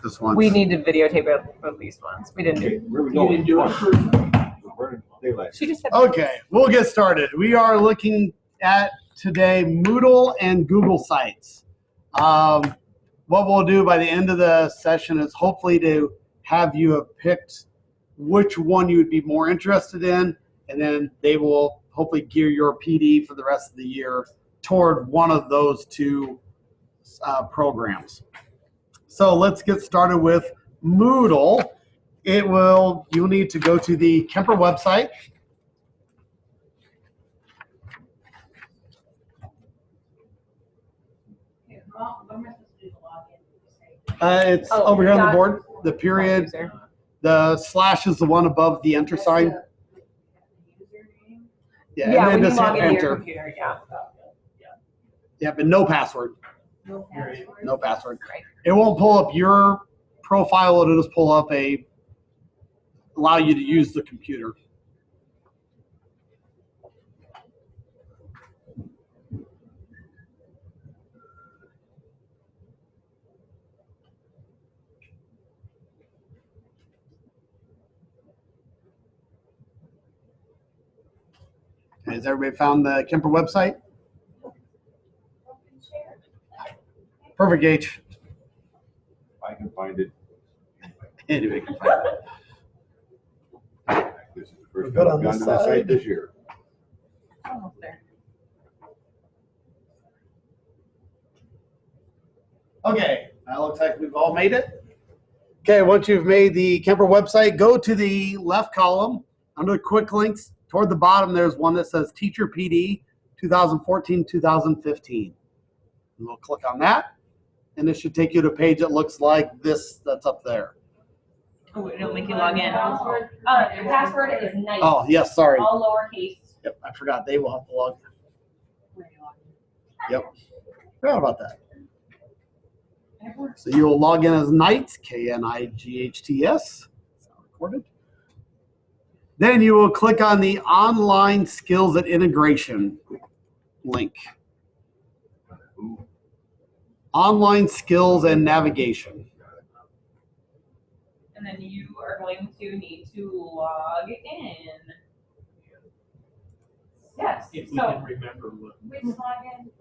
This one. We need to videotape it at least once. We didn't do it. Where we going? You didn't do it first. She just said Okay, we'll get started. We are looking at today Moodle and Google Sites. What we'll do by the end of the session is hopefully to have you have picked which one you would be more interested in, and then they will hopefully gear your PD for the rest of the year toward one of those two programs. So let's get started with Moodle. You'll need to go to the Kemper website. It's over here on the board. The period, the slash is the one above the enter sign. Yeah, and when then you just log hit into your enter. computer, yeah. Yeah, but no password. No password. Right. It won't pull up your profile. It'll just pull up allow you to use the computer. Has everybody found the Kemper website? Perfect, Gage. I can find it. Anybody can find it. This is the first Good time on I've gone this to the side. site this year. Almost there. Okay, that looks like we've all made it. Okay, once you've made the Kemper website, go to the left column under the quick links. Toward the bottom, there's one that says Teacher PD 2014-2015. And we'll click on that, and it should take you to a page that looks like this that's up there. Oh, it'll make you log in. Your password is nice. Oh, yes, sorry. All lowercase. Yep, I forgot. They will have to log in. Yep, forgot about that. So you will log in as Knights, Knights. Recorded. Then you will click on the Online Skills and Integration link. Online Skills and Navigation. And then you are going to need to log in. Yes. If we So can remember what. Which login?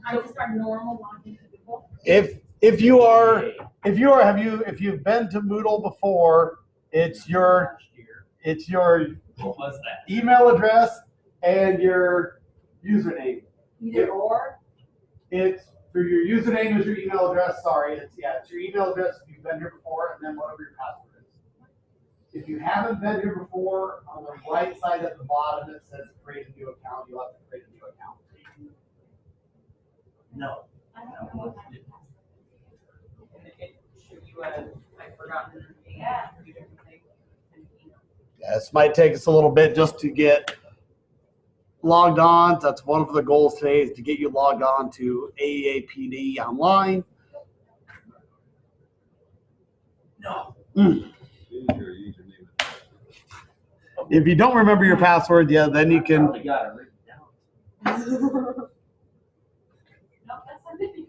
I just our normal login to Google. If you've been to Moodle before, it's your What was that? email address and your username. Either or. It's for your username is your email address. Sorry, it's your email address if you've been here before, and then whatever your password is. If you haven't been here before, on the right side at the bottom it says create a new account. You'll have to create a new account. No. I don't know. And it should you I've forgotten. Yeah. This might take us a little bit just to get logged on. That's one of the goals today is to get you logged on to AEAPD online. No. Your username. If you don't remember your password, then you I can. probably got it written down. No, that's something.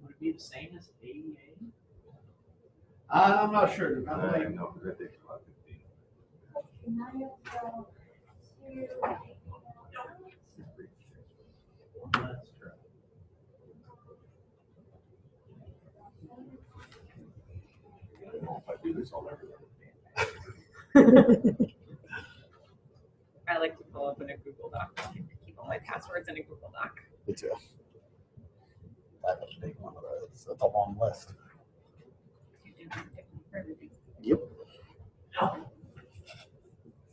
Would it be the same as AEA? I'm not sure. No, that takes a lot of thinking. Let's try. I don't know if I do this, I'll never I like to pull up in a Google Doc. I keep all my passwords in a Google Doc. Me too. I have a big one of those. That's a long list. You do have different for everything. Yep. No.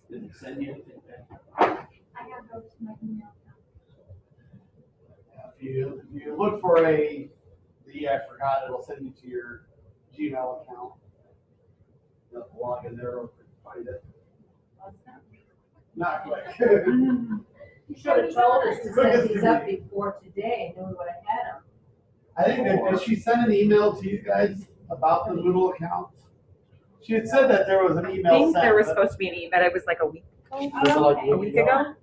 Didn't send you anything back. I gotta go to my email. If you look for I forgot, it'll send you to your Gmail account. You have to log in there to find it. Not quick. You should have told us to set these up before today, and then we would have had them. I think that, did she send an email to you guys about the Moodle account? She had said that there was an I email think sent. there was but- supposed to be an email. It was like a week Was it like a week ago.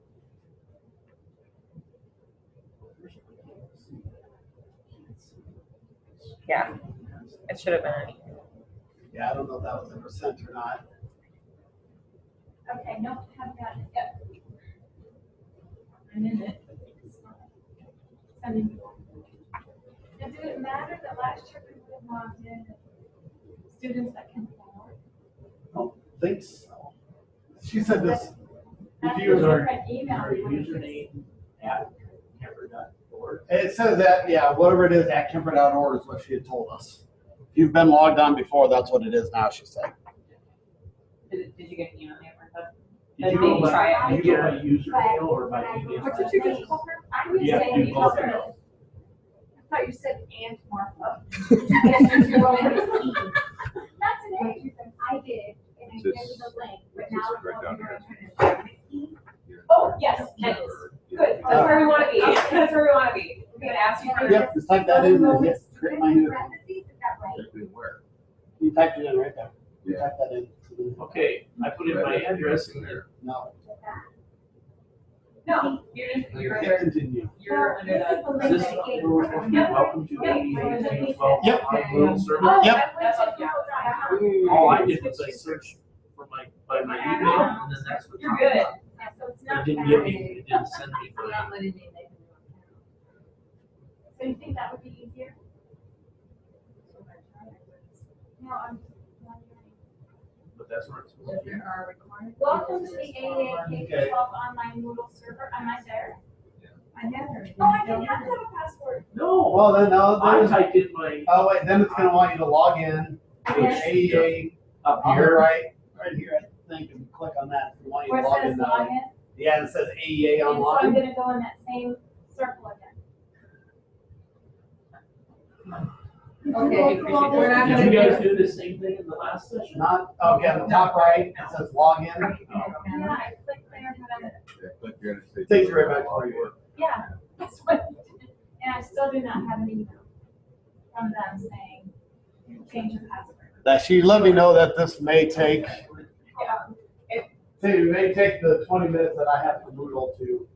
Yeah, it should have been an email. Yeah, I don't know if that was ever sent or not. Okay, nope, haven't got it yet. I'm in it. Sending you one. Now, did it matter that last year we would have logged in students that can forward? I don't think so. She said this. That's a If you are, different email. Our username at Kemper.org. it says that, yeah, whatever it is, at Kemper.org is what she had told us. If you've been logged on before, that's what it is now, she said. Did you get an email yet, Martha? Did you Maybe go try by, it. you get by username or by email? What did you just call her? I was Yeah, saying you both her. know. I thought you said Aunt Martha. That's an age. I did, and I gave you the link, but now Just it's right down over. here. Oh, yes, nice. Good. That's where we want to be. That's where we want to be. We're gonna ask you for. Yep, just type that in and hit create my new. Parentheses, is that right? Exactly where? You typed it in right there. You Yeah. typed that in. Okay, I put in my address in there. No. No, you're Hit continue. you're under the. Is this where we're supposed to be? Welcome to the 1812 Yep. Moodle server. Oh, Yep. I went to Google Drive. All I did was I searched for by my email, and then that's what. You're good. Yeah, so it's But not it didn't bad. give me, it didn't send me for that. So you think that would be easier? No, I'm wondering. But that's where it's supposed to be. Welcome to the AA K-12 online Moodle server. Am I there? I never. Oh, I didn't have to have a password. No, Well, then, no, I there's, typed in my, oh wait, then it's gonna want you to log in to Yes. AEA up on the here. right here, I think, and click on that. If you want you Where to it log in says that log way. in. Yeah, it says AEA And so I'm online. gonna go in that same circle again. Okay, we're not Did gonna you guys do. do the same thing in the last session? Not, okay, on the top right, it says log in. Yeah, I clicked there and then, Yeah, click here and say- Takes you right back to where you were. yeah, that's what. And I still do not have an email from them saying, change your password. That she let me know that this may take, Yeah. it may take the 20 minutes that I have for Moodle to.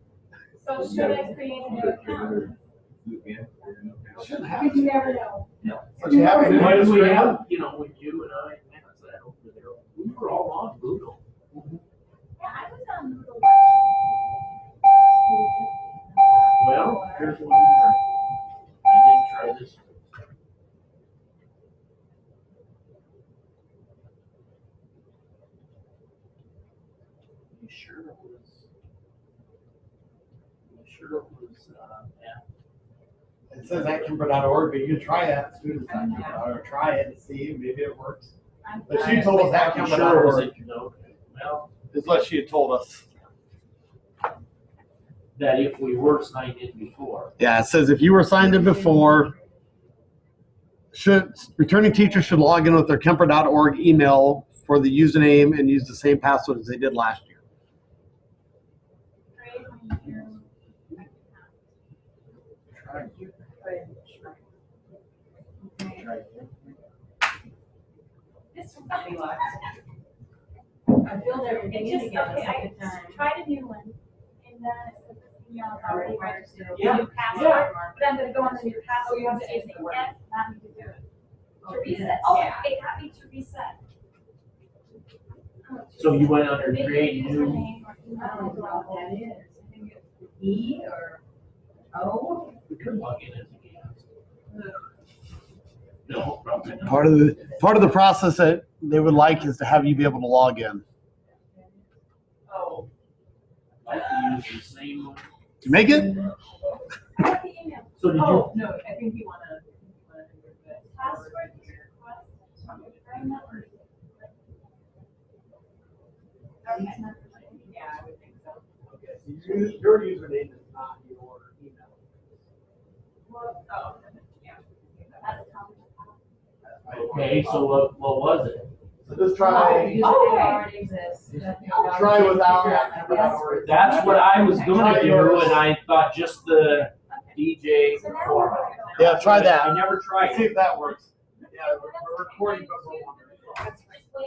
So should I create a new account? Do it again. Shouldn't have You to. never know. But you have Why to. do we have, you know, when you and I, man, I said, we were all on Moodle. Yeah, I was on Moodle. Well, here's one more. I did try this. You sure it was? You sure it was, yeah. It says at Kimber.org, but you can try it at students.kimber.org, or try it and see, maybe it works. But she told us at You sure it was, Kimber.org, you know, well, is what she had told us. that if we were signed in before. Yeah, it says if you were signed in before, returning teachers should log in with their Kemper.org email for the username and use the same password as they did last year. Create my new This one. I filled everything in Just, again okay, the I second time. tried a new one, and then it says this email is already registered. Yeah, New password, but I'm gonna go on the new password, you have to say yes, not me to do it. To reset, oh, it got me to reset. So you went under Maybe create new, username or I don't know email. what that is. I think it's E or O. we could log in as a guest. No, probably not. Part of the process that they would like is to have you be able to log in. Oh. I have to use the same one. Did you make it? I got the email. So did you, Oh, no, I think you wanna. Password request. Very much. Okay. Yeah, I would think so. Okay, your username is not your email. Oh, yeah. That's how. okay, so what was it? So just try, Oh, okay. Already exists. try without at Kemper.org. That's what I was gonna do, and I thought just the DJ So now format. we're Yeah, try that. I never tried Let's see it. if that works. Yeah, we're recording, but we're wondering. Okay, so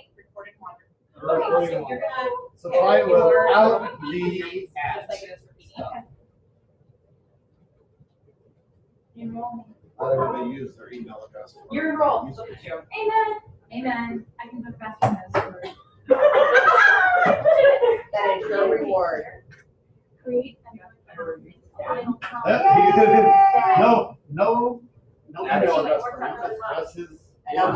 you're gonna. So try it without the Just like it is for me. Not everybody use their email address. You're enrolled, look at you. Amen. Amen. I can put faster than this. That is your reward. Create another final count. No email address for him. That's his. And I'm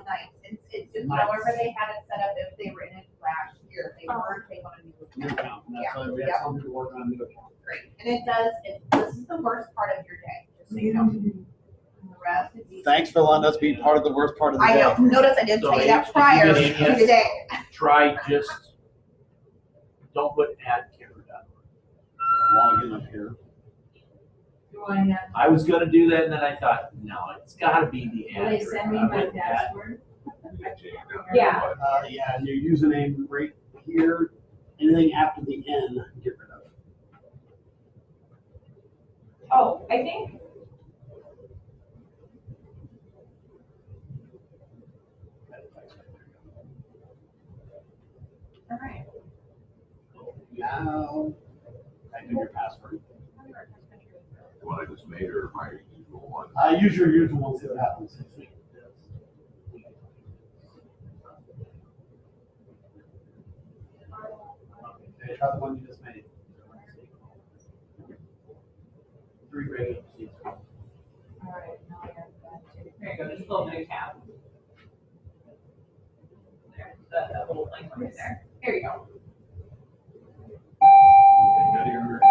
nice. It's just however they had it set up, if they were in it last year, if they weren't, they want a new New account. account. And that's why we have some people working on a new account. Great. And it does, this is the worst part of your day, just so you know. The rest is easy. Thanks for letting us be part of the worst part of the I day. know, notice I didn't So tell you that if prior you to get any- today. Try just, don't put adcare.org. Log in up here. Do I have? I was gonna do that, and then I thought, no, it's gotta be the Will they address. send me I my went with that. password? Yeah. Yeah, and your username right here. Anything after the N, get rid of. Oh, I think. All right. Now, type in your password. The one I just made or my usual one? Use your usual one, see what happens. Okay, try the one you just made. 3 regular seats. All right, now I got that too. There you go, just a little new tab. There, that little blank one right there. There you go. Got your-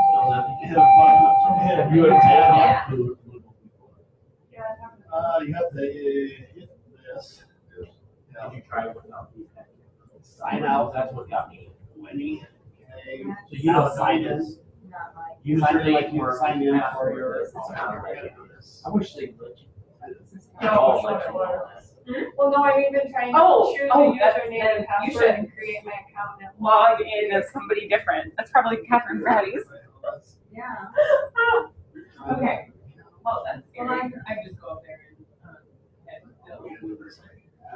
Still nothing? Hit a button. Hit You had a tab Yeah. on Moodle. You have to hit this. Did you try it without the adcare? Sign out. That's what got me. Winnie. Okay. So you don't sign know in. this. Not mine. Username like Username you or sign in for password. your. I wish they'd let you. No, Let you know that. Well, no, I've even trying Oh, to choose oh, a that's- username then and you password should and create my account now. Log in as somebody different. That's probably Catherine Fratty's. Yeah. Okay. Well, that's Well, scary. I just go up there and, I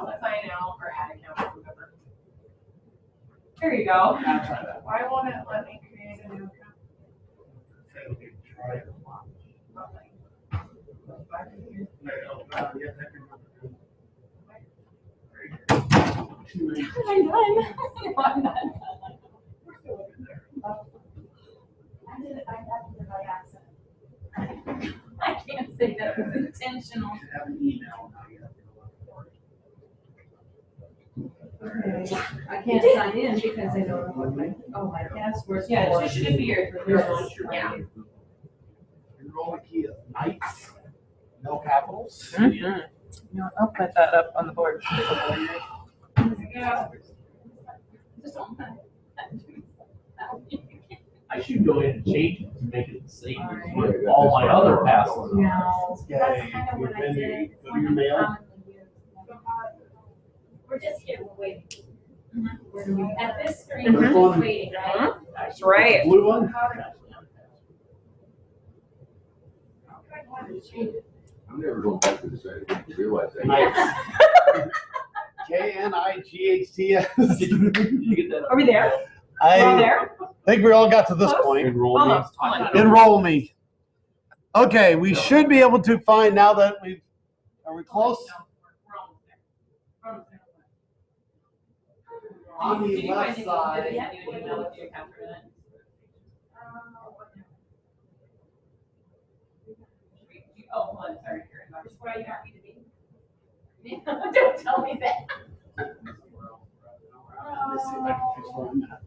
want to sign out or add account or whatever. There you go. Now try that. Why won't it let me create a new account? Try it. I'm done. I'm done. I did it by accident. I can't say that was intentional. Have an email now. You have to go up for it. I can't sign in because I don't know what my password. Yeah, it should just be your. Yeah. Enrollment key is Knights. No capitals. No, I'll put that up on the board. Yeah. I should go in and change it to make it the same with all my other passwords. No. That's kind of what I did. Go to your mail. We're just here, we're waiting. Where do we? At this screen, Which we're one? just waiting, right? That's right. Blue one. I'm never going back to this. I didn't realize that. Knights. KNIGHTS. Did you get that? Are we there? We're all I there? think we all got to this Close? point. Almost. Come on. Enroll me. Okay, we should be able to find now that we've. Are we close? On Did the you find left the- side. did you have anyone email with the account for that? Oh, hold on, sorry. You're in my- Just where you want me to be. Don't tell me that. Let me see if I can fix where I'm at.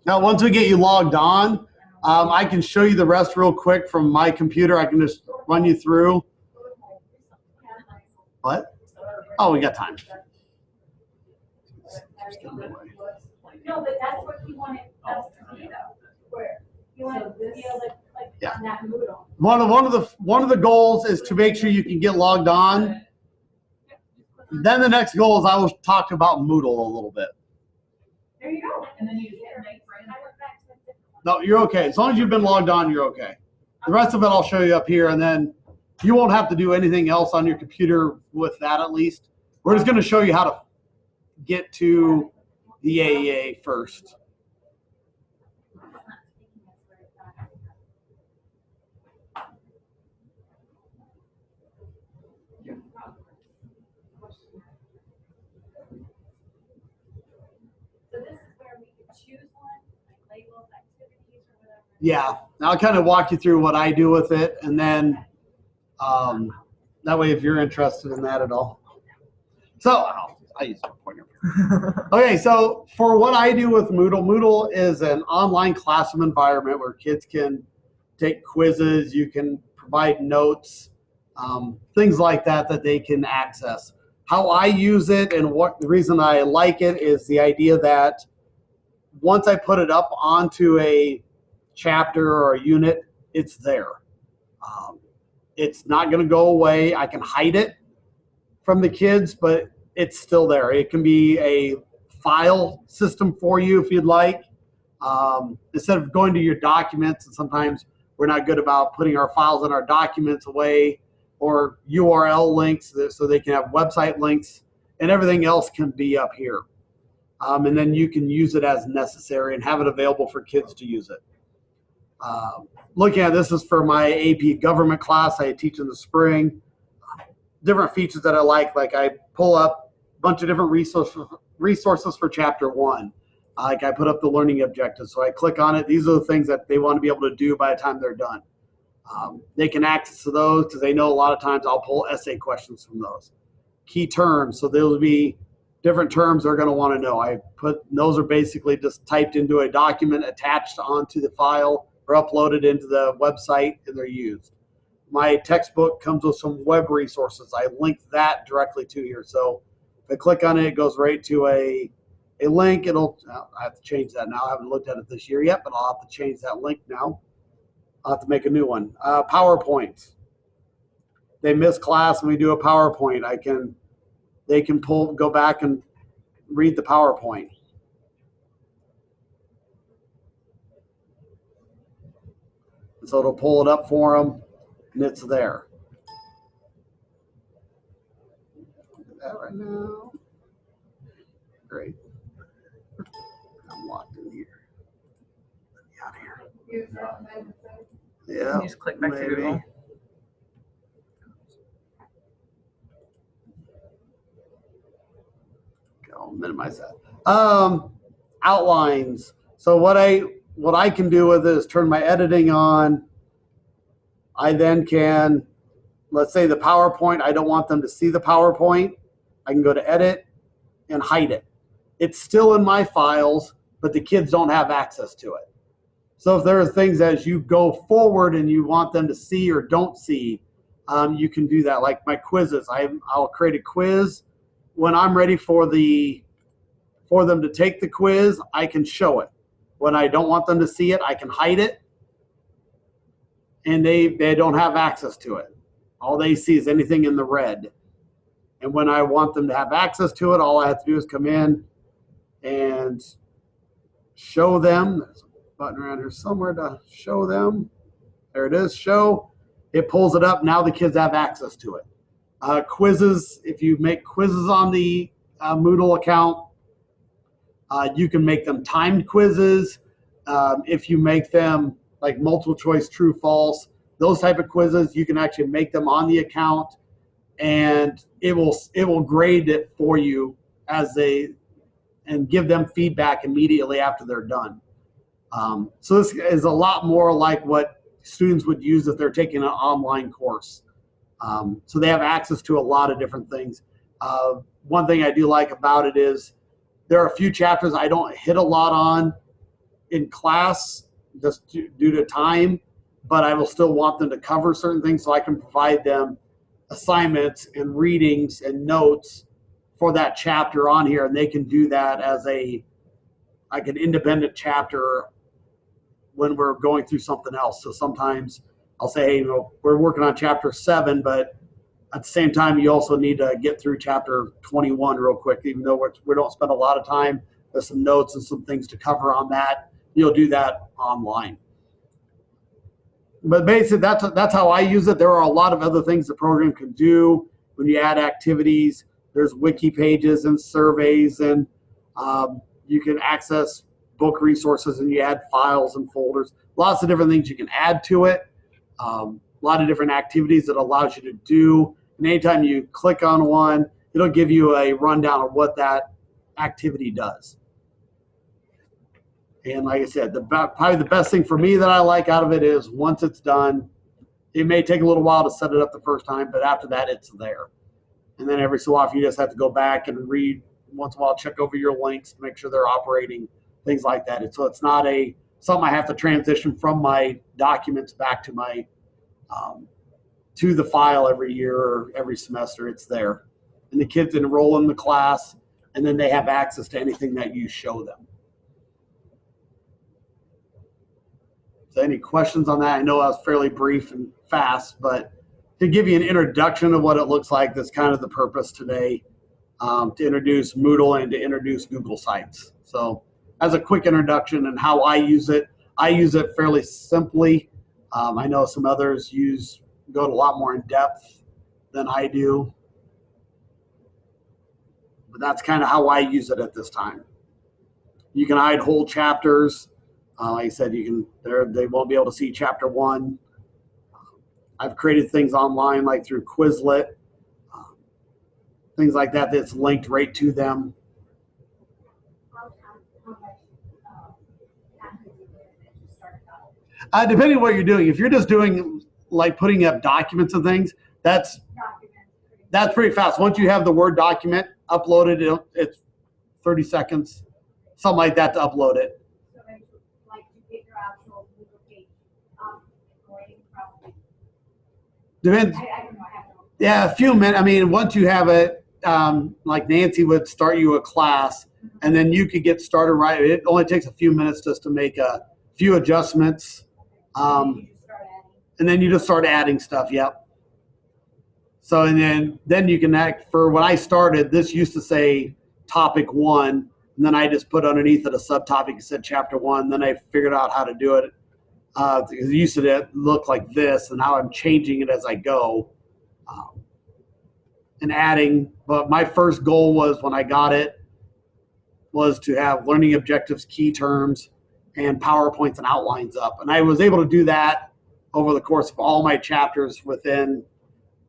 Now, once we get you logged on, I can show you the rest real quick from my computer. I can just run you through. What? Oh, we got time. No, but that's what he wanted us to see though. Where? He wanted to be able to, like, Yeah. on that Moodle. One of the goals is to make sure you can get logged on. Then the next goal is I will talk about Moodle a little bit. There you go. And then you just hit right. No, you're okay. As long as you've been logged on, you're okay. The rest of it I'll show you up here, and then you won't have to do anything else on your computer with that at least. We're just going to show you how to get to the AEA first. So this is where we could choose one, like labels, activities, or whatever. Yeah, I'll kind of walk you through what I do with it, and then that way if you're interested in that at all. So I use my pointer. Okay, so for what I do with Moodle, Moodle is an online classroom environment where kids can take quizzes, you can provide notes, things like that that they can access. How I use it and what the reason I like it is the idea that once I put it up onto a chapter or a unit, it's there. It's not going to go away. I can hide it from the kids, but it's still there. It can be a file system for you if you'd like. Instead of going to your documents, and sometimes we're not good about putting our files and our documents away, or URL links so they can have website links, and everything else can be up here. And then you can use it as necessary and have it available for kids to use it. Looking at this is for my AP government class I teach in the spring. Different features that I like I pull up a bunch of different resources for chapter 1. Like I put up the learning objectives, so I click on it. These are the things that they want to be able to do by the time they're done. They can access to those because they know a lot of times I'll pull essay questions from those. Key terms, so there'll be different terms they're going to want to know. Those are basically just typed into a document attached onto the file or uploaded into the website, and they're used. My textbook comes with some web resources. I link that directly to here. So if I click on it, it goes right to a link. I have to change that now. I haven't looked at it this year yet, but I'll have to change that link now. I'll have to make a new one. PowerPoint. They miss class and we do a PowerPoint. They can go back and read the PowerPoint. So it'll pull it up for them, and it's there. Do that right now. Great. I'm locked in here. Let me out of here. Yeah. You just click back to Google. Okay, I'll minimize that. Outlines. So what I can do with it is turn my editing on. I then can, let's say the PowerPoint, I don't want them to see the PowerPoint. I can go to edit and hide it. It's still in my files, but the kids don't have access to it. So if there are things as you go forward and you want them to see or don't see, you can do that. Like my quizzes, I'll create a quiz. When I'm ready for them to take the quiz, I can show it. When I don't want them to see it, I can hide it, and they don't have access to it. All they see is anything in the red. And when I want them to have access to it, all I have to do is come in and show them. There's a button around here somewhere to show them. There it is, show. It pulls it up. Now the kids have access to it. Quizzes, if you make quizzes on the Moodle account, you can make them timed quizzes. If you make them like multiple choice, true, false, those type of quizzes, you can actually make them on the account, and it will grade it for you and give them feedback immediately after they're done. So this is a lot more like what students would use if they're taking an online course. So they have access to a lot of different things. One thing I do like about it is there are a few chapters I don't hit a lot on in class just due to time, but I will still want them to cover certain things, so I can provide them assignments and readings and notes for that chapter on here, and they can do that as like an independent chapter when we're going through something else. So sometimes I'll say, hey, we're working on chapter 7, but at the same time, you also need to get through chapter 21 real quick, even though we don't spend a lot of time. There's some notes and some things to cover on that. you'll do that online. But basically, that's how I use it. There are a lot of other things the program can do when you add activities. There's wiki pages and surveys, and you can access book resources, and you add files and folders. Lots of different things you can add to it. A lot of different activities that allows you to do. And anytime you click on one, it'll give you a rundown of what that activity does. And like I said, probably the best thing for me that I like out of it is once it's done, it may take a little while to set it up the first time, but after that, it's there. And then every so often, you just have to go back and read once in a while, check over your links to make sure they're operating, things like that. And so it's not something I have to transition from my documents back to my to the file every year or every semester. It's there. And the kids enroll in the class, and then they have access to anything that you show them. So any questions on that? I know I was fairly brief and fast, but to give you an introduction of what it looks like, that's kind of the purpose today, to introduce Moodle and to introduce Google Sites. So as a quick introduction and how I use it fairly simply. I know some others go to a lot more in depth than I do, but that's kind of how I use it at this time. You can hide whole chapters. Like I said, they won't be able to see chapter 1. I've created things online like through Quizlet, things like that that's linked right to them. Depending on what you're doing. If you're just doing like putting up documents and things, that's pretty fast. Once you have the Word document uploaded, it's 30 seconds, something like that to upload it. So like to get your actual Google page, recording probably. Depends. I don't know. I have no. Yeah, a few minutes. I mean, once you have it, like Nancy would start you a class, and then you could get started right. It only takes a few minutes just to make a few adjustments. And then you just start adding stuff. Yep. So, and then you can for when I started, this used to say topic 1, and then I just put underneath it a subtopic that said chapter 1. Then I figured out how to do it. Because it used to look like this, and now I'm changing it as I go. And adding, but my first goal was when I got it was to have learning objectives, key terms, and PowerPoints and outlines up. And I was able to do that over the course of all my chapters within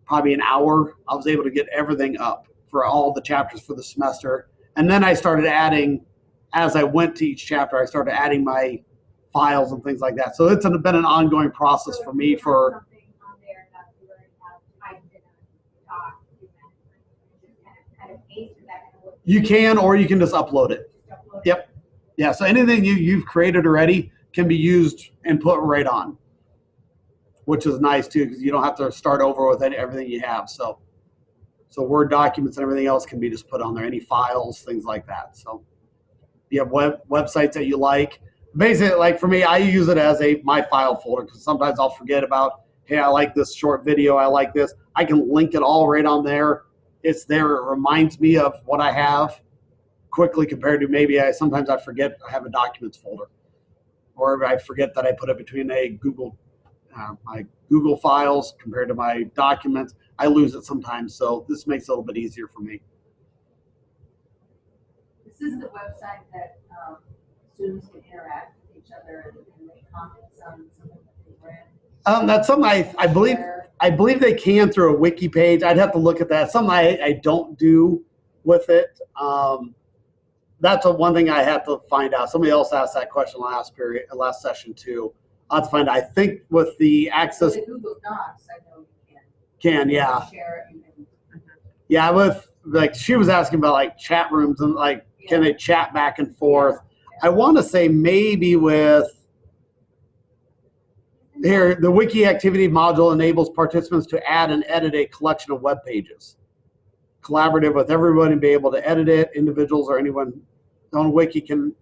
probably an hour. I was able to get everything up for all the chapters for the semester. And then I started adding, as I went to each chapter, I started adding my files and things like that. So it's been an ongoing process for me for. Something on there that you already have typed in a doc, you can just kind of paste it back in. You can, or you can just upload it. Just upload it. Yep. Yeah, so anything you've created already can be used and put right on, which is nice too, because you don't have to start over with everything you have. So Word documents and everything else can be just put on there, any files, things like that. So you have websites that you like. Basically, like for me, I use it as my file folder, because sometimes I'll forget about, hey, I like this short video, I like this. I can link it all right on there. It's there. It reminds me of what I have quickly compared to maybe sometimes I forget I have a documents folder, or I forget that I put it between my Google files compared to my documents. I lose it sometimes, so this makes it a little bit easier for me. This is the website that students can interact with each other and make comments on something that they read. That's something I believe they can through a wiki page. I'd have to look at that. Something I don't do with it. That's one thing I have to find out. Somebody else asked that question last last session too. I'll have to find out. I think with the access. The Google Docs, I know you can, yeah. Share it. You can, Yeah, with like she was asking about like chat rooms and like can they chat back and forth. I want to say maybe with here the wiki activity module enables participants to add and edit a collection of web pages. Collaborative with everyone and be able to edit it. Individuals or anyone on wiki can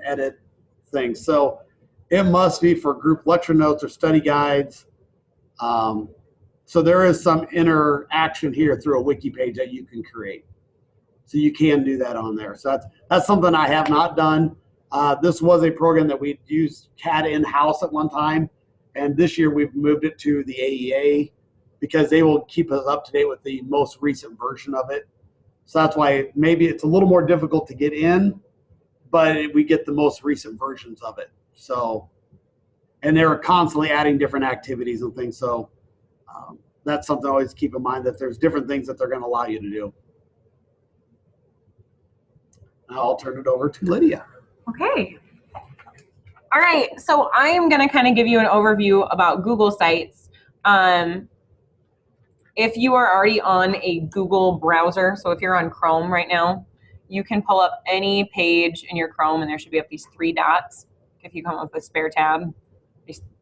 edit things. So it must be for group lecture notes or study guides. So there is some interaction here through a wiki page that you can create. So you can do that on there. So that's something I have not done. This was a program that we used CAD in-house at one time, and this year we've moved it to the AEA because they will keep us up to date with the most recent version of it. So that's why maybe it's a little more difficult to get in, but we get the most recent versions of it. So, and they're constantly adding different activities and things. So that's something to always keep in mind, that there's different things that they're going to allow you to do. Now I'll turn it over to Lydia. Okay. All right, so I am going to kind of give you an overview about Google Sites. If you are already on a Google browser, so if you're on Chrome right now, you can pull up any page in your Chrome, and there should be up these 3 dots. If you come up with a spare tab,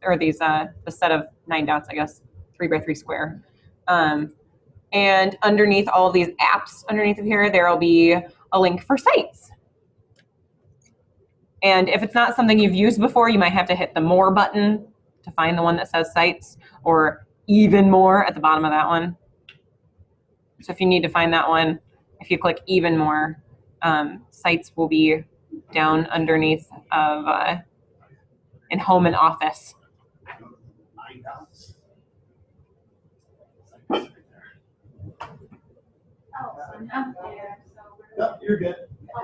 or these the set of 9 dots, I guess, 3 by 3 square. And underneath all of these apps, underneath of here, there will be a link for sites. And if it's not something you've used before, you might have to hit the More button to find the one that says Sites, or Even More at the bottom of that one. So if you need to find that one, if you click Even More, Sites will be down underneath of in Home and Office. 9 dots. Oh, so now there, so we're. Yep, you're good.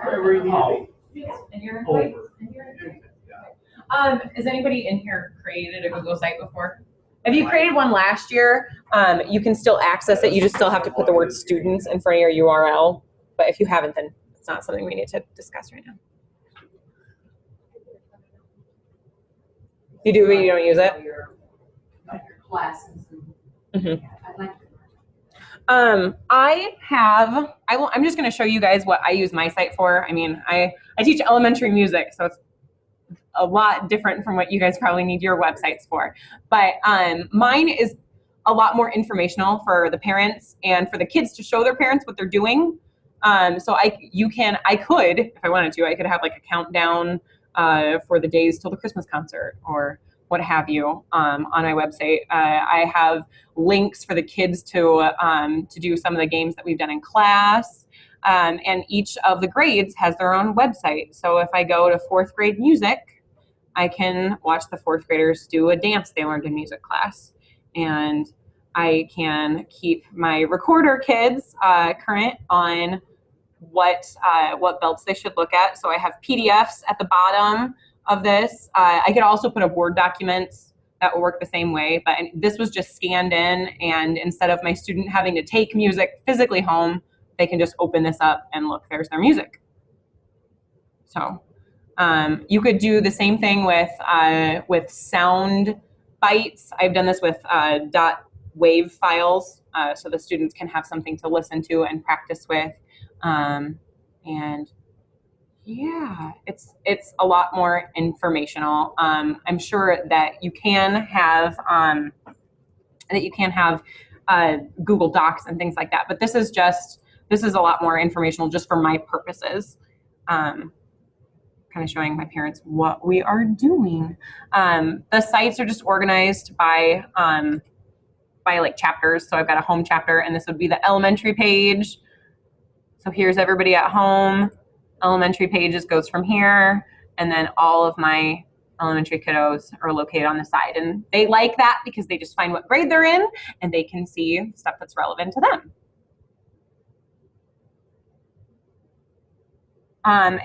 Wherever you need to be. And you're Over. Has anybody in here created a Google site before? If you created one last year, you can still access it. You just still have to put the word students in front of your URL. But if you haven't, then it's not something we need to discuss right now. You do, but you don't use it? Your classes and. Mhm. I'd like to. I'm just going to show you guys what I use my site for. I mean, I teach elementary music, so it's a lot different from what you guys probably need your websites for. But mine is a lot more informational for the parents and for the kids to show their parents what they're doing. So I could, if I wanted to, I could have like a countdown for the days till the Christmas concert or what have you on my website. I have links for the kids to do some of the games that we've done in class. And each of the grades has their own website. So if I go to 4th grade music, I can watch the 4th graders do a dance they learned in music class. And I can keep my recorder kids current on what belts they should look at. So I have PDFs at the bottom of this. I could also put up Word documents that will work the same way, but this was just scanned in, and instead of my student having to take music physically home, they can just open this up and look, there's their music. So you could do the same thing with sound bites. I've done this with .wav files, so the students can have something to listen to and practice with. And yeah, it's a lot more informational. I'm sure that you can have Google Docs and things like that, but this is a lot more informational just for my purposes. Kind of showing my parents what we are doing. The sites are just organized by like chapters. So I've got a home chapter, and this would be the elementary page. So here's everybody at home. Elementary pages goes from here, and then all of my elementary kiddos are located on the side. And they like that because they just find what grade they're in, and they can see stuff that's relevant to them.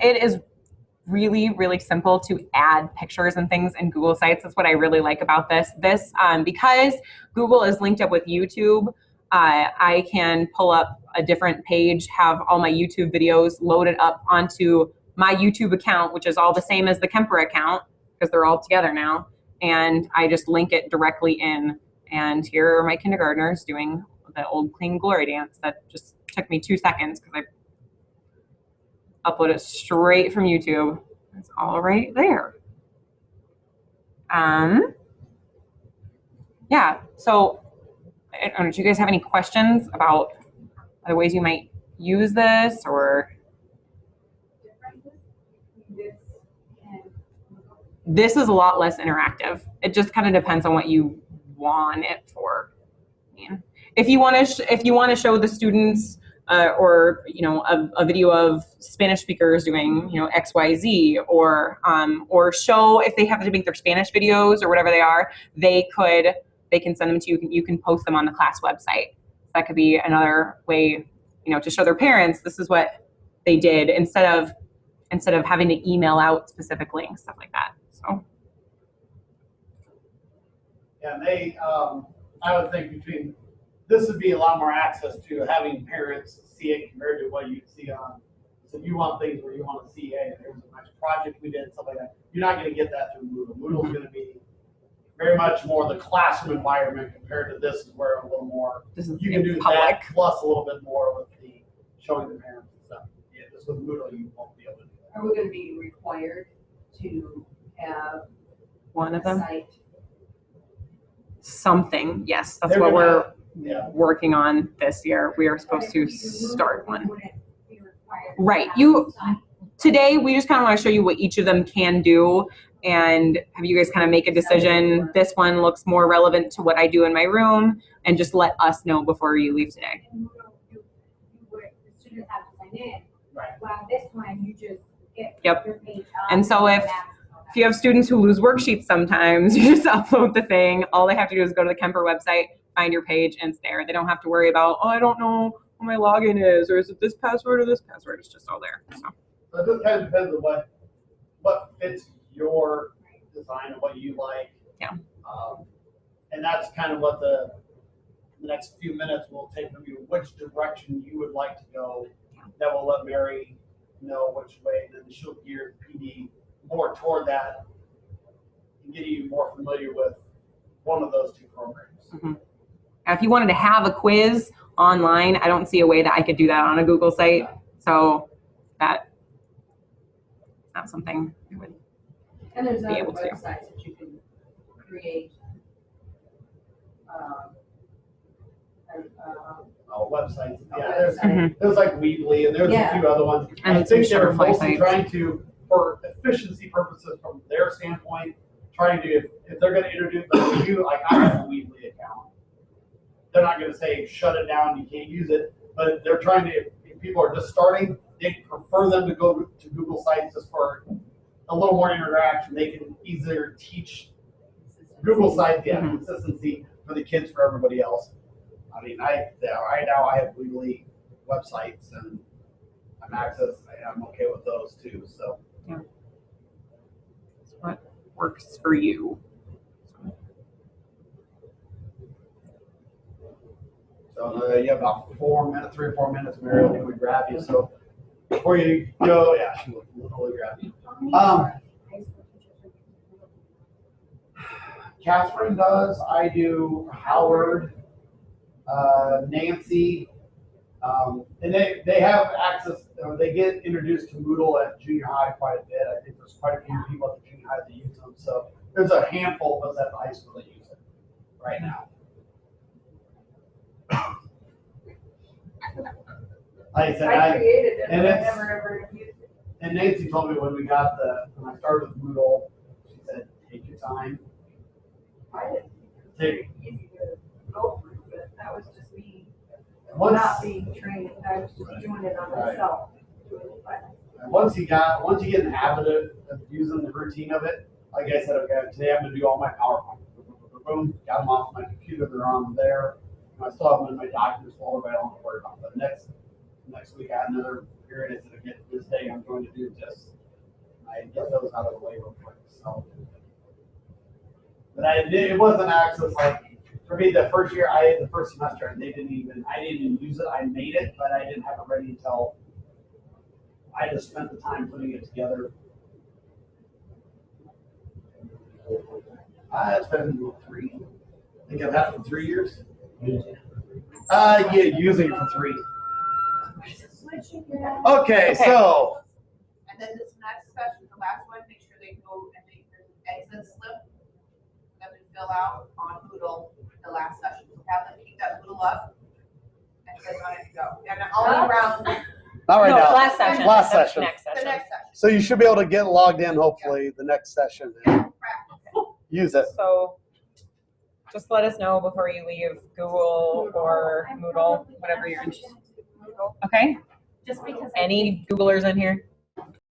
It is really, really simple to add pictures and things in Google Sites. That's what I really like about this. Because Google is linked up with YouTube, I can pull up a different page, have all my YouTube videos loaded up onto my YouTube account, which is all the same as the Kemper account because they're all together now. And I just link it directly in. And here are my kindergartners doing the old Clean Glory dance that just took me 2 seconds because I upload it straight from YouTube. It's all right there. Yeah, so I don't know, do you guys have any questions about other ways you might use this or? This is a lot less interactive. It just kind of depends on what you want it for. I mean, if you want to show the students or a video of Spanish speakers doing XYZ, or show if they have to make their Spanish videos or whatever they are, they can send them to you. You can post them on the class website. That could be another way, to show their parents this is what they did instead of having to email out specific links, stuff like that. So Yeah, and I would think this would be a lot more access to having parents see it compared to what you see on. So if you want things where you want to see, hey, there's a nice project we did, stuff like that. You're not going to get that through Moodle. Moodle is going to be very much more the classroom environment compared to this, is where a little more you can do public. that plus a little bit more with the showing the parents and stuff. Yeah, just with Moodle you won't be able to do that. Are we gonna be required to have one of a them, site? something, yes, that's They're what gonna we're Yeah. working on this year. We are supposed to start one. Wouldn't be required to Right. have You- a site. Today, we just kind of want to show you what each of them can do and have you guys kind of make a decision. This one looks more relevant to what I do in my room, and just let us know before you leave today. And you would, the students have to sign in. Right. Well, this one, you just get Yep. your page up. And so if you have students who lose worksheets sometimes, you just upload the thing. All they have to do is go to the Kemper website, find your page, and it's there. They don't have to worry about, I don't know what my login is, or is it this password or this password? It's just all there. So. So it just kind of depends on what fits your design and what you like. Yeah. And that's kind of what the next few minutes will take from you, which direction you would like to go. That will let Mary know which way, and then she'll gear the PD more toward that and get you more familiar with one of those two programs. Mm-hmm. Now, if you wanted to have a quiz online, I don't see a way that I could do that on a Google site. So that's not something I would. And there's Be other able to. websites that you can create. Websites. A Yeah, website. there's like Weebly, and there's a Yeah. few other ones. And I some think they're Shutterfly mostly sites. trying to, for efficiency purposes from their standpoint, trying to, if they're going to introduce you, like I have a Weebly account. They're not going to say shut it down, you can't use it, but they're trying to, if people are just starting, they prefer them to go to Google Sites just for a little more interaction. They can easier teach Google Sites, Mhm. consistency for the kids, for everybody else. I mean, right now I have Weebly websites and I'm I'm okay with those too. So That's what works for you. you have about 3 or 4 minutes, Mary, when we grab you. So before you go, yeah, she will literally grab you. How many Um, high school teachers are you? Catherine does. I do. Howard, Nancy, and they have access. They get introduced to Moodle at junior high quite a bit. I think there's quite a few people at the junior high that use them. So there's a handful of us at the high school that use it right now. Like I said, I created it, and but I it's- never ever used it. and Nancy told me when I started with Moodle, she said, take your time. I didn't. Take, Easy to go through, but that was just me once, not being trained. I was just doing it on Right. myself. once you get in the habit of using the routine of it, like I said, okay, today I'm gonna do all my PowerPoint. Boom, got them off my computer, they're on there. And I still have them in my documents folder, but I don't have to worry about them. But next week I have another period. I said, okay, this day I'm going to do this. I get those out of the way real quick. So, but it wasn't access like for me the first year the first semester I didn't even use it. I made it, but I didn't have it ready until I just spent the time putting it together. It's been 3. I think I've had it for 3 years. Yeah, using it for 3. Okay, so And then this next session, the last one, make sure they go and make their exit slip that we fill out on Moodle the last session. So have them keep that Moodle up and get ready to go. And only around not right No, now. last session. Last That's session. Next the session. next session. So you should be able to get logged in hopefully the next session and use it. So just let us know before you leave, Google or Moodle, whatever you're interested in. Okay? Just because. I think- Any Googlers in here?